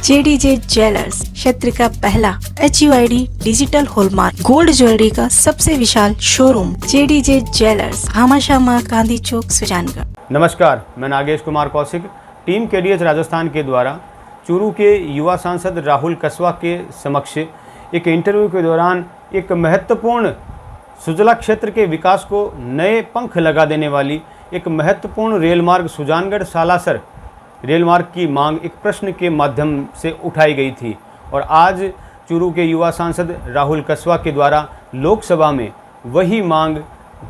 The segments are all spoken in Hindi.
जेडीजे ज्वेलर्स क्षेत्र का पहला HUID digital hallmark gold jewellery का सबसे विशाल showroom JDJ jewellers, Bhamashah Gandhi Chowk, Sujangarh. नमस्कार, मैं नागेश कुमार कौशिक। टीम KDH राजस्थान के द्वारा चूरू के युवा सांसद राहुल कसवा के समक्ष एक इंटरव्यू के दौरान एक महत्वपूर्ण सुजला क्षेत्र के विकास को नए पंख लगा देने वाली एक महत्वपूर्ण रेल मार्ग सुजानगढ़ सालासर रेल मार्ग की मांग एक प्रश्न के माध्यम से उठाई गई थी और आज चूरू के युवा सांसद राहुल कसवा के द्वारा लोकसभा में वही मांग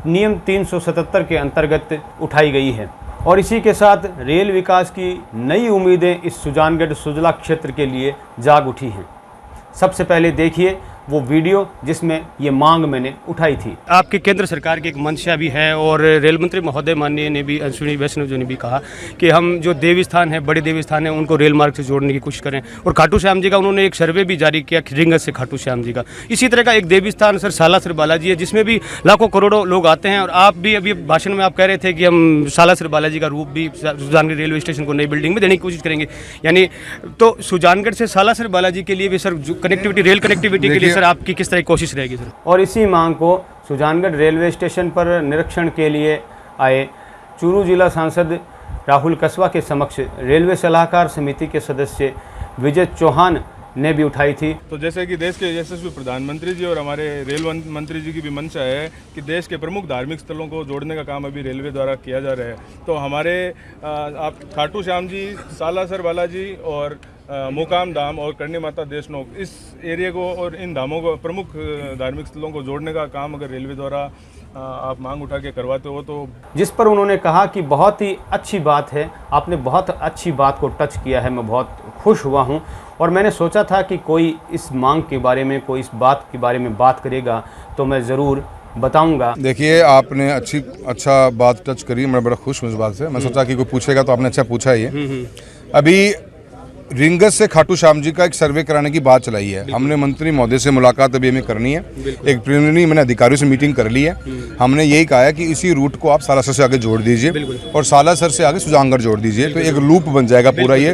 नियम 377 के अंतर्गत उठाई गई है और इसी के साथ रेल विकास की नई उम्मीदें इस सुजानगढ़ सुजला क्षेत्र के लिए जाग उठी हैं। सबसे पहले देखिए वो वीडियो जिसमें ये मांग मैंने उठाई थी। आपके केंद्र सरकार की एक मंशा भी है और रेल मंत्री महोदय माननीय ने भी, अश्विनी वैष्णव जी ने भी कहा कि हम जो देवी स्थान है, बड़े देवी स्थान है, उनको रेल मार्ग से जोड़ने की कोशिश करें। और खाटू श्याम जी का उन्होंने एक सर्वे भी जारी किया रिंगत से खाटू श्याम जी का। इसी तरह का एक देवी स्थान सर सालासर बालाजी है, जिसमें भी लाखों करोड़ों लोग आते हैं। और आप भी अभी भाषण में आप कह रहे थे कि हम सालासर बालाजी का रूप भी सुजानगढ़ रेलवे स्टेशन को नई बिल्डिंग में देने की कोशिश करेंगे। यानी तो सुजानगढ़ से सालासर बालाजी के लिए भी सर कनेक्टिविटी, रेल कनेक्टिविटी के लिए सर आपकी किस तरह की कोशिश रहेगी सर? और इसी मांग को सुजानगढ़ रेलवे स्टेशन पर निरीक्षण के लिए आए चूरू जिला सांसद राहुल कसवा के समक्ष रेलवे सलाहकार समिति के सदस्य विजय चौहान ने भी उठाई थी। तो जैसे कि देश के यशस्वी प्रधानमंत्री जी और हमारे रेल मंत्री जी की भी मंशा है कि देश के प्रमुख धार्मिक स्थलों को जोड़ने का काम अभी रेलवे द्वारा किया जा रहा है। तो हमारे आप खाटू श्याम जी, सालासर बालाजी और मुकाम धाम और करणी माता देशनोक, इस एरिया को और इन धामों को, प्रमुख धार्मिक स्थलों को जोड़ने का काम अगर रेलवे द्वारा आप मांग उठा के करवाते हो तो, जिस पर उन्होंने कहा कि बहुत ही अच्छी बात है, आपने बहुत अच्छी बात को टच किया है, मैं बहुत खुश हुआ हूं और मैंने सोचा था कि कोई इस मांग के बारे में, कोई इस बात के बारे में बात करेगा तो मैं ज़रूर बताऊंगा। देखिए, आपने अच्छा बात टच करी, मैं बड़ा खुश हूँ इस बात से। मैं सोचा कि कोई पूछेगा तो आपने अच्छा पूछा ही है। अभी रिंगत से खाटू श्याम जी का एक सर्वे कराने की बात चलाई है। हमने मंत्री महोदय से मुलाकात अभी हमें करनी है। एक प्रिलिमिनरी मैंने अधिकारियों से मीटिंग कर ली है। हमने यही कहा है कि इसी रूट को आप सालासर से आगे जोड़ दीजिए और सालासर से आगे सुजानगढ़ जोड़ दीजिए, तो एक लूप बन जाएगा पूरा ये।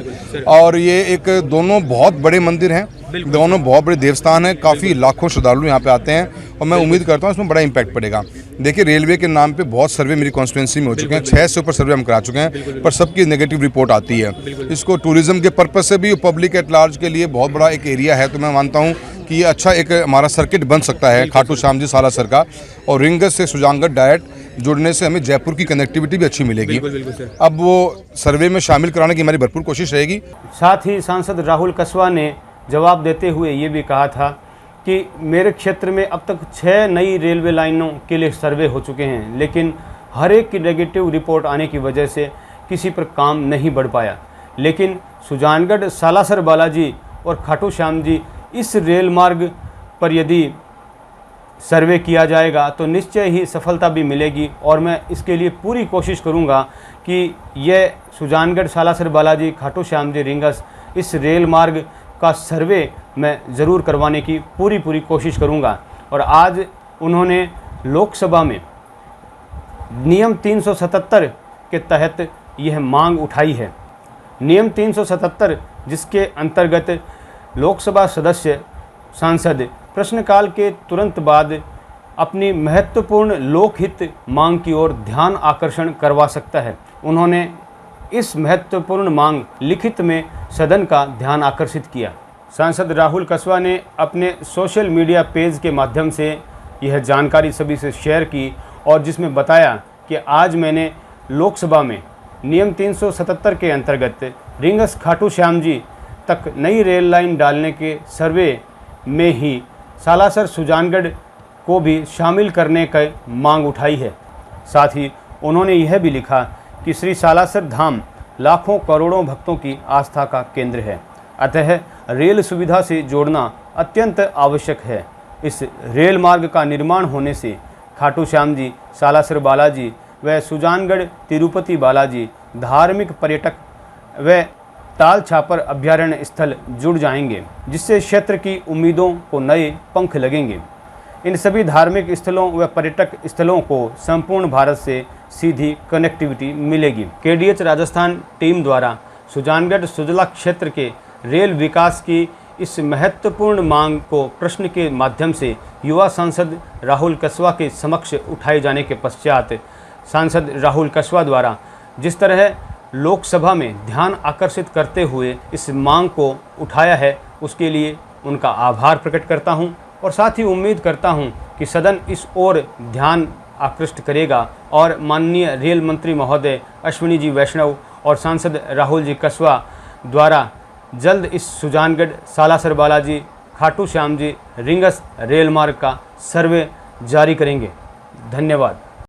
और ये एक दोनों बहुत बड़े मंदिर हैं, दोनों बहुत बड़े देवस्थान हैं, काफ़ी लाखों श्रद्धालु यहाँ पे आते हैं और मैं उम्मीद करता हूँ इसमें बड़ा इम्पैक्ट पड़ेगा। देखिए, रेलवे के नाम पे बहुत सर्वे मेरी कॉन्स्टिट्यूंसी में हो चुके हैं, 6 से ऊपर सर्वे हम करा चुके हैं, पर सबकी नेगेटिव रिपोर्ट आती है। इसको टूरिज्म के पर्पज से भी, पब्लिक एट लार्ज के लिए बहुत बड़ा एक एरिया है, तो मैं मानता हूँ कि ये अच्छा एक हमारा सर्किट बन सकता है खाटू श्याम जी सालासर का। और रिंगत से सुजानगढ़ डायरेक्ट जुड़ने से हमें जयपुर की कनेक्टिविटी भी अच्छी मिलेगी। अब वो सर्वे में शामिल कराने की हमारी भरपूर कोशिश रहेगी। साथ ही सांसद राहुल कसवा ने जवाब देते हुए ये भी कहा था कि मेरे क्षेत्र में अब तक 6 नई रेलवे लाइनों के लिए सर्वे हो चुके हैं, लेकिन हर एक की नेगेटिव रिपोर्ट आने की वजह से किसी पर काम नहीं बढ़ पाया। लेकिन सुजानगढ़, सालासर बालाजी और खाटू श्याम जी, इस रेल मार्ग पर यदि सर्वे किया जाएगा तो निश्चय ही सफलता भी मिलेगी और मैं इसके लिए पूरी कोशिश करूंगा कि यह सुजानगढ़, सालासर बालाजी, खाटू श्याम जी, रिंगस, इस रेल मार्ग का सर्वे मैं ज़रूर करवाने की पूरी कोशिश करूंगा। और आज उन्होंने लोकसभा में नियम 377 के तहत यह मांग उठाई है। नियम 377 जिसके अंतर्गत लोकसभा सदस्य सांसद प्रश्नकाल के तुरंत बाद अपनी महत्वपूर्ण लोकहित मांग की ओर ध्यान आकर्षण करवा सकता है। उन्होंने इस महत्वपूर्ण मांग लिखित में सदन का ध्यान आकर्षित किया। सांसद राहुल कसवा ने अपने सोशल मीडिया पेज के माध्यम से यह जानकारी सभी से शेयर की और जिसमें बताया कि आज मैंने लोकसभा में नियम 377 के अंतर्गत रिंगस खाटू श्याम जी तक नई रेल लाइन डालने के सर्वे में ही सालासर सुजानगढ़ को भी शामिल करने का मांग उठाई है। साथ ही उन्होंने यह भी लिखा कि श्री सालासर धाम लाखों करोड़ों भक्तों की आस्था का केंद्र है, अतः रेल सुविधा से जोड़ना अत्यंत आवश्यक है। इस रेल मार्ग का निर्माण होने से खाटू श्याम जी, सालासर बालाजी व सुजानगढ़ तिरुपति बालाजी धार्मिक पर्यटक व ताल छापर अभ्यारण्य स्थल जुड़ जाएंगे, जिससे क्षेत्र की उम्मीदों को नए पंख लगेंगे। इन सभी धार्मिक स्थलों व पर्यटक स्थलों को संपूर्ण भारत से सीधी कनेक्टिविटी मिलेगी। KDH राजस्थान टीम द्वारा सुजानगढ़ सुजला क्षेत्र के रेल विकास की इस महत्वपूर्ण मांग को प्रश्न के माध्यम से युवा सांसद राहुल कस्वा के समक्ष उठाए जाने के पश्चात सांसद राहुल कस्वा द्वारा जिस तरह लोकसभा में ध्यान आकर्षित करते हुए इस मांग को उठाया है, उसके लिए उनका आभार प्रकट करता हूं और साथ ही उम्मीद करता हूं कि सदन इस ओर ध्यान आकृष्ट करेगा और माननीय रेल मंत्री महोदय अश्विनी जी वैष्णव और सांसद राहुल जी कस्वा द्वारा जल्द इस सुजानगढ़ सालासर बालाजी खाटू श्याम जी रिंगस रेल मार्ग का सर्वे जारी करेंगे। धन्यवाद।